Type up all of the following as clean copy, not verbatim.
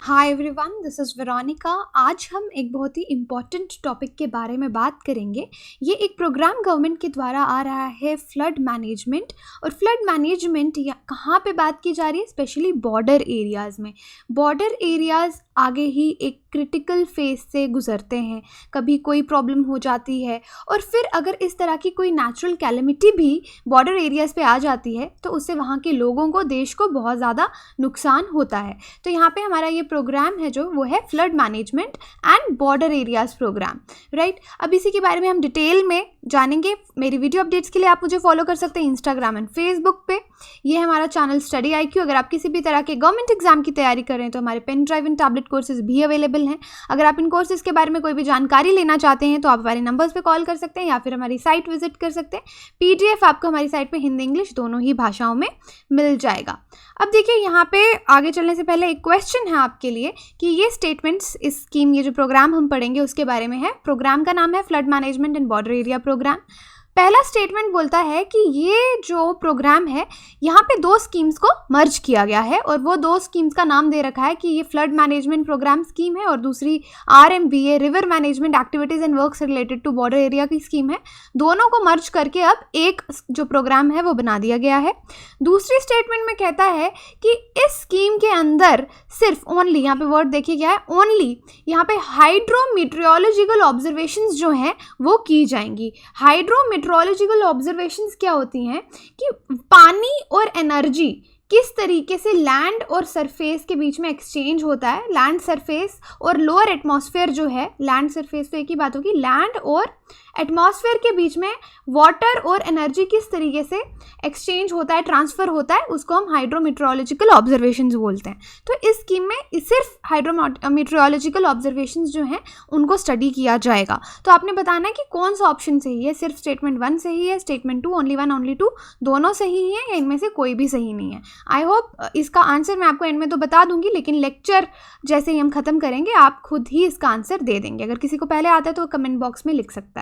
Hi everyone, this is Veronica. आज हम एक बहुत ही इम्पॉर्टेंट टॉपिक के बारे में बात करेंगे। ये एक प्रोग्राम गवर्नमेंट के द्वारा आ रहा है, फ्लड मैनेजमेंट। और फ्लड मैनेजमेंट कहाँ पे बात की जा रही है? स्पेशली बॉर्डर एरियाज़ में। बॉर्डर एरियाज़ आगे ही एक क्रिटिकल फेज से गुजरते हैं, कभी कोई प्रॉब्लम हो जाती है और फिर अगर इस तरह की कोई नेचुरल कैलेमिटी भी बॉर्डर एरियाज़ पे आ जाती है तो उससे वहाँ के लोगों को, देश को बहुत ज़्यादा नुकसान होता है। तो यहाँ पे हमारा ये प्रोग्राम है जो वो है flood management and border areas program, right. अब इसी के बारे में हम डिटेल में जानेंगे। मेरी वीडियो अपडेट्स के लिए आप मुझे फॉलो कर सकते हैं इंस्टाग्राम एंड फेसबुक पे। ये है हमारा चैनल स्टडी IQ। अगर आप किसी भी तरह के गवर्नमेंट एग्जाम की तैयारी कर रहे हैं तो हमारे pen drive and tablet courses भी अवेलेबल हैं। अगर आप इन कोर्सेज के बारे में कोई भी जानकारी लेना चाहते हैं तो आप हमारे नंबर्स पे कॉल कर सकते हैं या फिर हमारी साइट विजिट कर सकते हैं। PDF आपको हमारी साइट पे हिंदी इंग्लिश दोनों ही भाषाओं में मिल जाएगा। अब देखिए, यहाँ पे आगे चलने से पहले एक क्वेश्चन है आपके लिए कि ये स्टेटमेंट्स, इस स्कीम, ये जो प्रोग्राम हम पढ़ेंगे उसके बारे में है। प्रोग्राम का नाम है flood management and border area program. पहला स्टेटमेंट बोलता है कि ये जो प्रोग्राम है, यहाँ पे दो स्कीम्स को मर्ज किया गया है और वो दो स्कीम्स का नाम दे रखा है कि ये फ्लड मैनेजमेंट प्रोग्राम स्कीम है और दूसरी RMBA, river management activities and works related to border area की स्कीम है। दोनों को मर्ज करके अब एक जो प्रोग्राम है वो बना दिया गया है। दूसरी स्टेटमेंट में कहता है कि इस स्कीम के अंदर सिर्फ ओनली, यहाँ पे वर्ड देखिए क्या है, ओनली, यहाँ पे हाइड्रोमीट्रियोलॉजिकल ऑब्जर्वेशंस जो हैं वो की जाएंगी। हाइड्रोमीट्रोलॉजिकल ऑब्जर्वेशंस क्या होती हैं कि पानी और एनर्जी किस तरीके से लैंड और सरफेस के बीच में एक्सचेंज होता है। लैंड सरफेस और लोअर एटमॉस्फेयर जो है, लैंड सरफेस तो एक ही बात होगी, लैंड और एटमॉस्फेयर के बीच में वाटर और एनर्जी किस तरीके से एक्सचेंज होता है, ट्रांसफ़र होता है, उसको हम हाइड्रोमीट्रोलॉजिकल ऑब्जर्वेशंस बोलते हैं। तो इस स्कीम में सिर्फ हाइड्रोमीट्रोलॉजिकल ऑब्जर्वेशंस जो हैं उनको स्टडी किया जाएगा। तो आपने बताना है कि कौन सा ऑप्शन सही है। सिर्फ स्टेटमेंट 1 सही है, स्टेटमेंट 2, ओनली 1, ओनली 2, दोनों सही हैं या इनमें से कोई भी सही नहीं है। आई होप इसका आंसर मैं आपको एंड में तो बता दूंगी, लेकिन लेक्चर जैसे ही हम ख़त्म करेंगे आप खुद ही इसका आंसर दे देंगे। अगर किसी को पहले आता है तो कमेंट बॉक्स में लिख सकता है।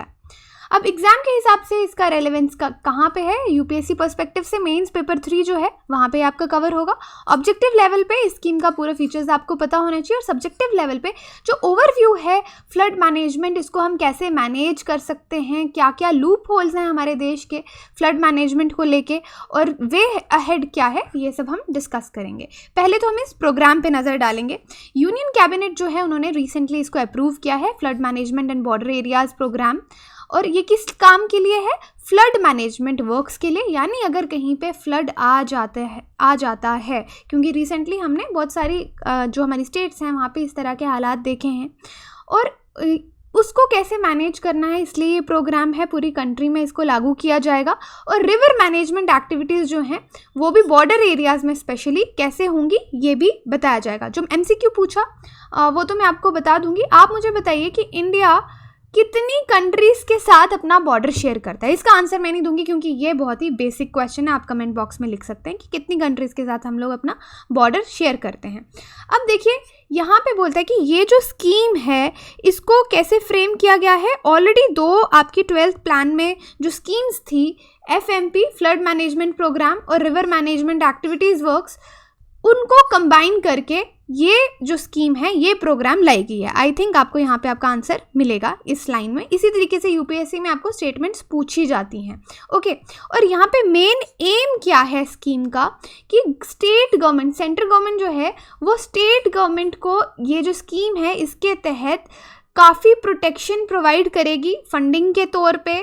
अब एग्जाम के हिसाब से इसका रेलेवेंस कहाँ पे है? UPSC पर्सपेक्टिव से मेंस पेपर 3 जो है वहाँ पे आपका कवर होगा। ऑब्जेक्टिव लेवल पे इस स्कीम का पूरा फीचर्स आपको पता होना चाहिए और सब्जेक्टिव लेवल पे जो ओवरव्यू है फ्लड मैनेजमेंट, इसको हम कैसे मैनेज कर सकते हैं, क्या क्या लूप होल्स हैं हमारे देश के फ्लड मैनेजमेंट को लेके और वे अहेड क्या है, ये सब हम डिस्कस करेंगे। पहले तो हम इस प्रोग्राम पे नज़र डालेंगे। यूनियन कैबिनेट जो है उन्होंने रिसेंटली इसको अप्रूव किया है, flood management and border areas program. और ये किस काम के लिए है? फ्लड मैनेजमेंट वर्क्स के लिए, यानी अगर कहीं पे फ्लड आ जाता है, क्योंकि रिसेंटली हमने बहुत सारी जो हमारी स्टेट्स हैं वहाँ पे इस तरह के हालात देखे हैं और उसको कैसे मैनेज करना है, इसलिए ये प्रोग्राम है, पूरी कंट्री में इसको लागू किया जाएगा। और रिवर मैनेजमेंट एक्टिविटीज़ जो हैं वो भी बॉर्डर एरियाज़ में स्पेशली कैसे होंगी ये भी बताया जाएगा। जो MCQ पूछा वो तो मैं आपको बता दूंगी। आप मुझे बताइए कि इंडिया कितनी कंट्रीज़ के साथ अपना बॉर्डर शेयर करता है? इसका आंसर मैं नहीं दूंगी क्योंकि ये बहुत ही बेसिक क्वेश्चन है। आप कमेंट बॉक्स में लिख सकते हैं कि कितनी कंट्रीज़ के साथ हम लोग अपना बॉर्डर शेयर करते हैं। अब देखिए, यहाँ पे बोलता है कि ये जो स्कीम है इसको कैसे फ्रेम किया गया है। ऑलरेडी दो आपकी 12th प्लान में जो स्कीम्स थी, FMP फ्लड मैनेजमेंट प्रोग्राम और रिवर मैनेजमेंट एक्टिविटीज़ वर्क्स, उनको कंबाइन करके ये जो स्कीम है ये प्रोग्राम लाई गई है। आई थिंक आपको यहाँ पे आपका आंसर मिलेगा इस लाइन में। इसी तरीके से UPSC में आपको स्टेटमेंट्स पूछी जाती हैं, ओके। और यहाँ पे मेन एम क्या है स्कीम का कि स्टेट गवर्नमेंट, सेंट्रल गवर्नमेंट जो है वो स्टेट गवर्नमेंट को ये जो स्कीम है इसके तहत काफ़ी प्रोटेक्शन प्रोवाइड करेगी, फंडिंग के तौर पे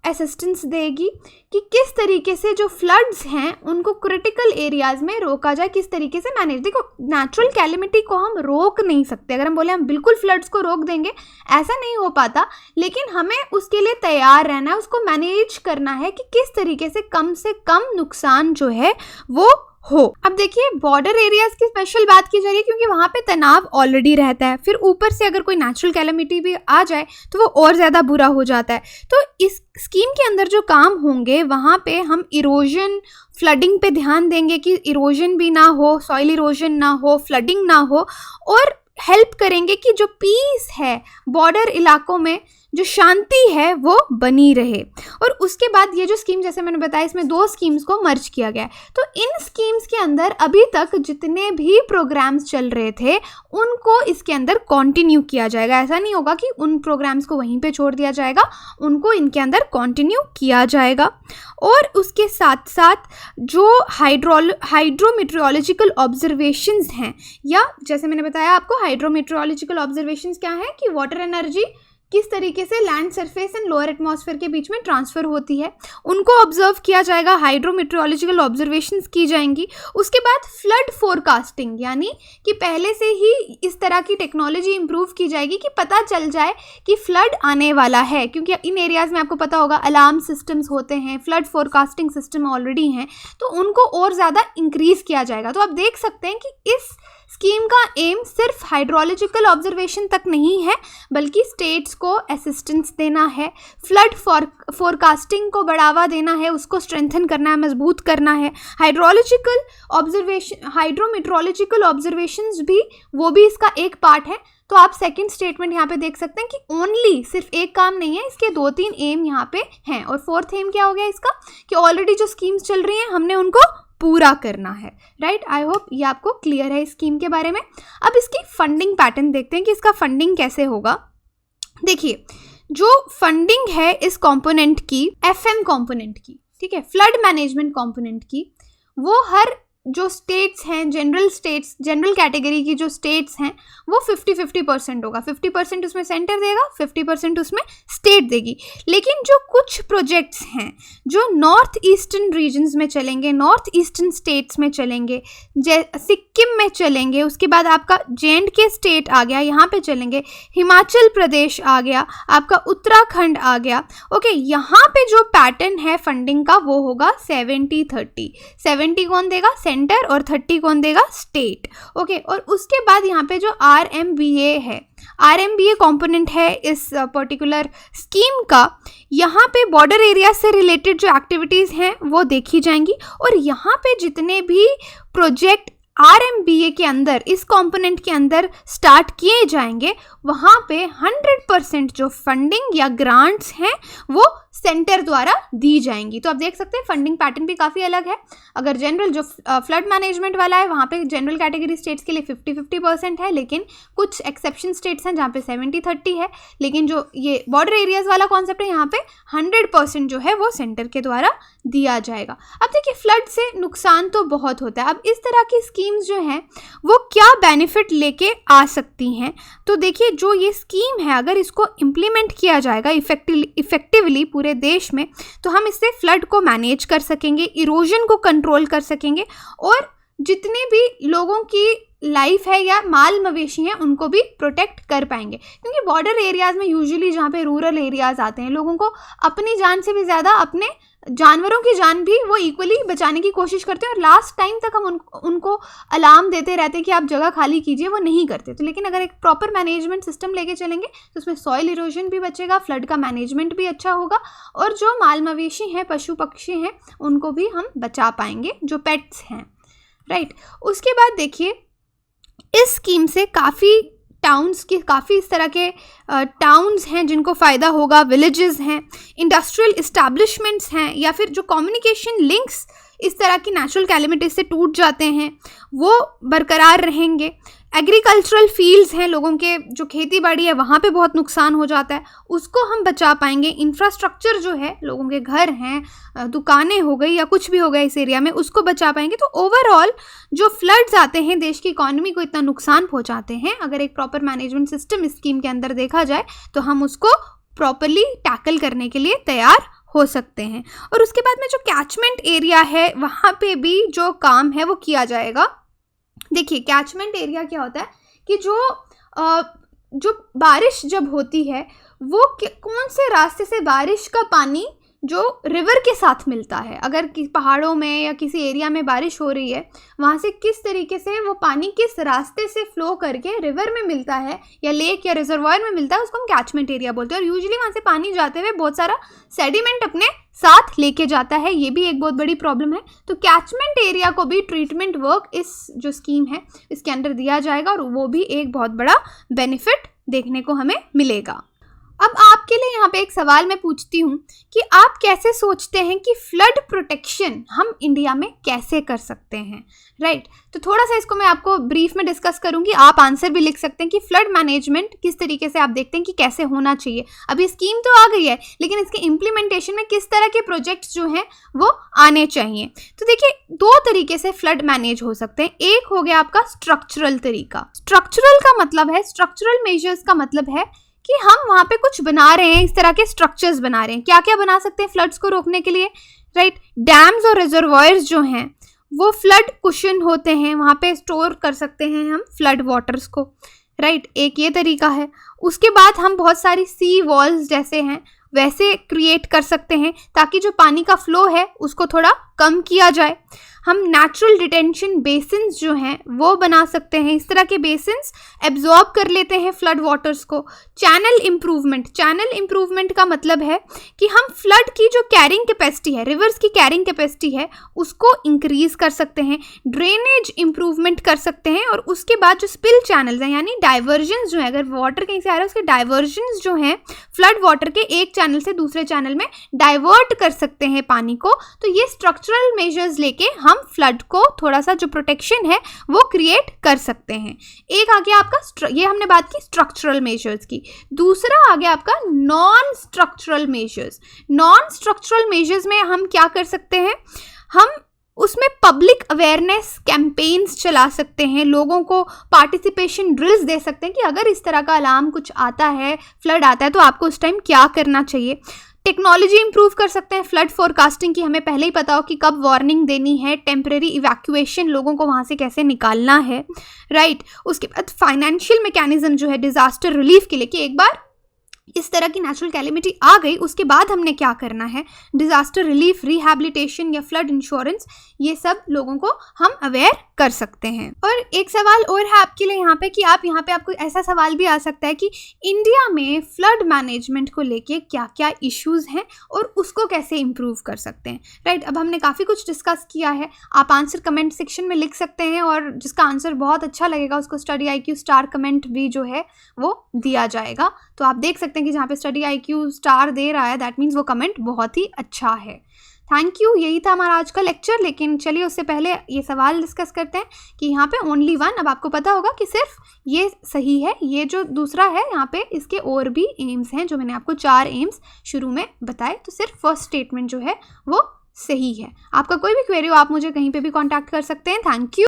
असिस्टेंस देगी कि किस तरीके से जो फ्लड्स हैं उनको क्रिटिकल एरियाज़ में रोका जाए, किस तरीके से मैनेज। देखो, नेचुरल कैलेमिटी को हम रोक नहीं सकते। अगर हम बोले हम बिल्कुल फ्लड्स को रोक देंगे, ऐसा नहीं हो पाता, लेकिन हमें उसके लिए तैयार रहना है, उसको मैनेज करना है कि किस तरीके से कम नुकसान जो है वो हो। अब देखिए, बॉर्डर एरियाज की स्पेशल बात की जा रही है क्योंकि वहाँ पे तनाव ऑलरेडी रहता है, फिर ऊपर से अगर कोई नेचुरल कैलेमिटी भी आ जाए तो वो और ज़्यादा बुरा हो जाता है। तो इस स्कीम के अंदर जो काम होंगे वहाँ पे हम इरोजन, फ्लडिंग पे ध्यान देंगे कि इरोजन भी ना हो, सॉइल इरोजन ना हो, फ्लडिंग ना हो, और हेल्प करेंगे कि जो पीस है बॉर्डर इलाकों में, जो शांति है वो बनी रहे। और उसके बाद ये जो स्कीम जैसे मैंने बताया इसमें 2 स्कीम्स को मर्ज किया गया है। तो इन स्कीम्स के अंदर अभी तक जितने भी प्रोग्राम्स चल रहे थे उनको इसके अंदर कंटिन्यू किया जाएगा। ऐसा नहीं होगा कि उन प्रोग्राम्स को वहीं पे छोड़ दिया जाएगा, उनको इनके अंदर कंटिन्यू किया जाएगा। और उसके साथ साथ जो हाइड्रोमीट्रियोलॉजिकल ऑब्जर्वेशंस हैं, या जैसे मैंने बताया आपको हाइड्रोमीट्रियोलॉजिकल ऑब्जर्वेशंस क्या है कि वाटर एनर्जी किस तरीके से land surface and lower atmosphere के बीच में ट्रांसफ़र होती है, उनको ऑब्जर्व किया जाएगा, हाइड्रोमीट्रियोलॉजिकल ऑब्जर्वेशंस की जाएंगी। उसके बाद फ्लड फोरकास्टिंग, यानी कि पहले से ही इस तरह की टेक्नोलॉजी इंप्रूव की जाएगी कि पता चल जाए कि फ्लड आने वाला है, क्योंकि इन एरियाज़ में आपको पता होगा अलार्म सिस्टम्स होते हैं, फ्लड फोरकास्टिंग सिस्टम ऑलरेडी हैं, तो उनको और ज़्यादा इंक्रीज़ किया जाएगा। तो आप देख सकते हैं कि इस स्कीम का एम सिर्फ हाइड्रोलॉजिकल ऑब्जर्वेशन तक नहीं है, बल्कि स्टेट्स को असिस्टेंस देना है, फ्लड फोरकास्टिंग को बढ़ावा देना है, उसको स्ट्रेंथन करना है, मजबूत करना है। हाइड्रोमीट्रोलॉजिकल ऑब्जर्वेशंस भी वो भी इसका एक पार्ट है। तो आप सेकंड स्टेटमेंट यहाँ पे देख सकते हैं कि ओनली सिर्फ एक काम नहीं है, इसके 2-3 एम यहाँ पे हैं। और फोर्थ एम क्या हो गया इसका कि ऑलरेडी जो स्कीम्स चल रही हैं हमने उनको पूरा करना है, राइट। आई होप ये आपको क्लियर है इस स्कीम के बारे में। अब इसकी फंडिंग पैटर्न देखते हैं कि इसका फंडिंग कैसे होगा। देखिए, जो फंडिंग है इस कंपोनेंट की, FM कंपोनेंट की, ठीक है, फ्लड मैनेजमेंट कंपोनेंट की, वो हर जो स्टेट्स हैं, जनरल कैटेगरी की जो स्टेट्स हैं, वो 50-50% होगा। 50% उसमें सेंटर देगा, 50% उसमें स्टेट देगी। लेकिन जो कुछ प्रोजेक्ट्स हैं जो नॉर्थ ईस्टर्न रीजन्स में चलेंगे, नॉर्थ ईस्टर्न स्टेट्स में चलेंगे, सिक्किम में चलेंगे, उसके बाद आपका J&K स्टेट आ गया, यहाँ पे चलेंगे, हिमाचल प्रदेश आ गया, आपका उत्तराखंड आ गया। ओके, यहाँ पे जो पैटर्न है फंडिंग का वो होगा 70-30। 70 कौन देगा? सेंटर, और 30 कौन देगा? स्टेट। ओके, और उसके बाद यहाँ पे जो RMBA है, RMBA कंपोनेंट है इस पर्टिकुलर स्कीम का, यहाँ पे बॉर्डर एरिया से रिलेटेड जो एक्टिविटीज़ हैं वो देखी जाएंगी। और यहाँ पे जितने भी प्रोजेक्ट RMBA के अंदर, इस कंपोनेंट के अंदर स्टार्ट किए जाएंगे, वहाँ पे 100% जो फंडिंग या ग्रांट्स हैं वो सेंटर द्वारा दी जाएंगी। तो आप देख सकते हैं फंडिंग पैटर्न भी काफ़ी अलग है। अगर जनरल जो फ्लड मैनेजमेंट वाला है वहाँ पे जनरल कैटेगरी स्टेट्स के लिए 50-50% है, लेकिन कुछ एक्सेप्शन स्टेट्स हैं जहाँ पे 70-30 है। लेकिन जो ये बॉर्डर एरियाज़ वाला कॉन्सेप्ट है, यहाँ पे 100% जो है वो सेंटर के द्वारा दिया जाएगा। अब देखिए, फ्लड से नुकसान तो बहुत होता है। अब इस तरह की स्कीम्स जो हैं वो क्या बेनिफिट लेके आ सकती हैं, तो देखिए, जो ये स्कीम है अगर इसको इम्प्लीमेंट किया जाएगा इफेक्टिवली पूरे देश में, तो हम इससे फ्लड को मैनेज कर सकेंगे, इरोजन को कंट्रोल कर सकेंगे, और जितने भी लोगों की लाइफ है या माल मवेशी हैं उनको भी प्रोटेक्ट कर पाएंगे। क्योंकि बॉर्डर एरियाज़ में यूजुअली जहाँ पे रूरल एरियाज़ आते हैं, लोगों को अपनी जान से भी ज़्यादा अपने जानवरों की जान भी वो इक्वली बचाने की कोशिश करते हैं, और लास्ट टाइम तक हम उनको अलार्म देते रहते हैं कि आप जगह खाली कीजिए, वो नहीं करते। तो लेकिन अगर एक प्रॉपर मैनेजमेंट सिस्टम लेके चलेंगे तो उसमें सॉइल इरोजन भी बचेगा, फ्लड का मैनेजमेंट भी अच्छा होगा, और जो माल मवेशी हैं, पशु पक्षी हैं, उनको भी हम बचा पाएंगे, जो पेट्स हैं, राइट। उसके बाद देखिए, इस स्कीम से काफ़ी इस तरह के टाउन्स हैं जिनको फ़ायदा होगा, विलेजेस हैं, इंडस्ट्रियल इस्टेब्लिशमेंट्स हैं, या फिर जो कम्युनिकेशन लिंक्स इस तरह की नेचुरल कैलेमिटीज से टूट जाते हैं वो बरकरार रहेंगे। एग्रीकल्चरल फील्ड्स हैं, लोगों के जो खेती बाड़ी है वहाँ पे बहुत नुकसान हो जाता है, उसको हम बचा पाएंगे। इंफ्रास्ट्रक्चर जो है, लोगों के घर हैं, दुकानें हो गई या कुछ भी हो गया इस एरिया में, उसको बचा पाएंगे। तो ओवरऑल जो फ्लड्स आते हैं देश की इकोनॉमी को इतना नुकसान पहुँचाते हैं, अगर एक प्रॉपर मैनेजमेंट सिस्टम इस स्कीम के अंदर देखा जाए तो हम उसको प्रॉपरली टैकल करने के लिए तैयार हो सकते हैं। और उसके बाद में जो कैचमेंट एरिया है वहाँ पे भी जो काम है वो किया जाएगा। देखिए, कैचमेंट एरिया क्या होता है कि जो बारिश जब होती है वो कौन से रास्ते से बारिश का पानी जो रिवर के साथ मिलता है। अगर पहाड़ों में या किसी एरिया में बारिश हो रही है, वहाँ से किस तरीके से वो पानी किस रास्ते से फ्लो करके रिवर में मिलता है या लेक या रिजर्वायर में मिलता है, उसको हम कैचमेंट एरिया बोलते हैं। और यूजुअली वहाँ से पानी जाते हुए बहुत सारा सेडिमेंट अपने साथ लेके जाता है, ये भी एक बहुत बड़ी प्रॉब्लम है। तो कैचमेंट एरिया को भी ट्रीटमेंट वर्क इस जो स्कीम है इसके अंदर दिया जाएगा और वो भी एक बहुत बड़ा बेनिफिट देखने को हमें मिलेगा। अब आपके लिए यहाँ पे एक सवाल मैं पूछती हूँ कि आप कैसे सोचते हैं कि फ्लड प्रोटेक्शन हम इंडिया में कैसे कर सकते हैं, राइट? तो थोड़ा सा इसको मैं आपको ब्रीफ में डिस्कस करूँगी, आप आंसर भी लिख सकते हैं कि फ्लड मैनेजमेंट किस तरीके से आप देखते हैं कि कैसे होना चाहिए। अभी स्कीम तो आ गई है, लेकिन इसके इम्प्लीमेंटेशन में किस तरह के प्रोजेक्ट्स जो हैं वो आने चाहिए। तो देखिए, दो तरीके से फ्लड मैनेज हो सकते हैं। एक हो गया आपका स्ट्रक्चरल तरीका। स्ट्रक्चरल का मतलब है, स्ट्रक्चरल मेजर्स का मतलब है कि हम वहाँ पे कुछ बना रहे हैं, इस तरह के स्ट्रक्चर्स बना रहे हैं। क्या क्या बना सकते हैं फ्लड्स को रोकने के लिए, राइट? डैम्स और रिजर्वायर्स जो हैं वो फ्लड कुशन होते हैं, वहाँ पे स्टोर कर सकते हैं हम फ्लड वाटर्स को, राइट? एक ये तरीका है। उसके बाद हम बहुत सारी सी वॉल्स जैसे हैं वैसे क्रिएट कर सकते हैं ताकि जो पानी का फ्लो है उसको थोड़ा कम किया जाए। हम नेचुरल डिटेंशन बेसिन्स जो हैं वो बना सकते हैं, इस तरह के बेसिन्स एब्जॉर्ब कर लेते हैं फ्लड वाटर्स को। चैनल इम्प्रूवमेंट का मतलब है कि हम फ्लड की जो कैरिंग कैपेसिटी है, रिवर्स की कैरिंग कैपेसिटी है, उसको इंक्रीज कर सकते हैं। ड्रेनेज इम्प्रूवमेंट कर सकते हैं और उसके बाद जो स्पिल चैनल्स हैं यानी डाइवर्जन्स जो है, अगर वाटर कहीं से आ रहा है उसके डाइवर्जन्स जो हैं फ्लड वाटर के एक चैनल से दूसरे चैनल में डाइवर्ट कर सकते हैं पानी को। तो ये स्ट्रक्चरल मेजर्स लेके हम फ्लड को थोड़ा सा जो प्रोटेक्शन है वो क्रिएट कर सकते हैं। एक आ गया आपका, ये हमने बात की स्ट्रक्चरल मेजर्स की। दूसरा आ गया आपका non structural measures. Non structural measures में हम क्या कर सकते हैं, हम उसमें पब्लिक अवेयरनेस कैंपेन्स चला सकते हैं, लोगों को पार्टिसिपेशन ड्रिल्स दे सकते हैं कि अगर इस तरह का अलार्म कुछ आता है, फ्लड आता है, तो आपको उस टाइम क्या करना चाहिए। टेक्नोलॉजी इंप्रूव कर सकते हैं, फ्लड फोरकास्टिंग की हमें पहले ही पता हो कि कब वार्निंग देनी है, टेम्परेरी इवैक्यूएशन लोगों को वहाँ से कैसे निकालना है, राइट? उसके बाद फाइनेंशियल मैकेनिज्म जो है डिजास्टर रिलीफ के लिए कि एक बार इस तरह की नेचुरल कैलेमिटी आ गई उसके बाद हमने क्या करना है, डिजास्टर रिलीफ, रिहैबिलिटेशन या फ्लड इंश्योरेंस, ये सब लोगों को हम अवेयर कर सकते हैं। और एक सवाल और है आपके लिए यहाँ पे कि आपको ऐसा सवाल भी आ सकता है कि इंडिया में फ्लड मैनेजमेंट को लेके क्या क्या इश्यूज हैं और उसको कैसे इम्प्रूव कर सकते हैं, राइट? अब हमने काफ़ी कुछ डिस्कस किया है, आप आंसर कमेंट सेक्शन में लिख सकते हैं और जिसका आंसर बहुत अच्छा लगेगा उसको स्टडी IQ स्टार कमेंट भी जो है वो दिया जाएगा। तो आप देख सकते हैं कि जहाँ पे स्टडी IQ स्टार दे रहा है दैट मीन्स वो कमेंट बहुत ही अच्छा है। थैंक यू, यही था हमारा आज का लेक्चर। लेकिन चलिए उससे पहले ये सवाल डिस्कस करते हैं कि यहाँ पे ओनली वन, अब आपको पता होगा कि सिर्फ ये सही है, ये जो दूसरा है यहाँ पे इसके और भी एम्स हैं, जो मैंने आपको 4 एम्स शुरू में बताए, तो सिर्फ फर्स्ट स्टेटमेंट जो है वो सही है। आपका कोई भी क्वेरी हो आप मुझे कहीं पे भी कांटेक्ट कर सकते हैं। Thank you.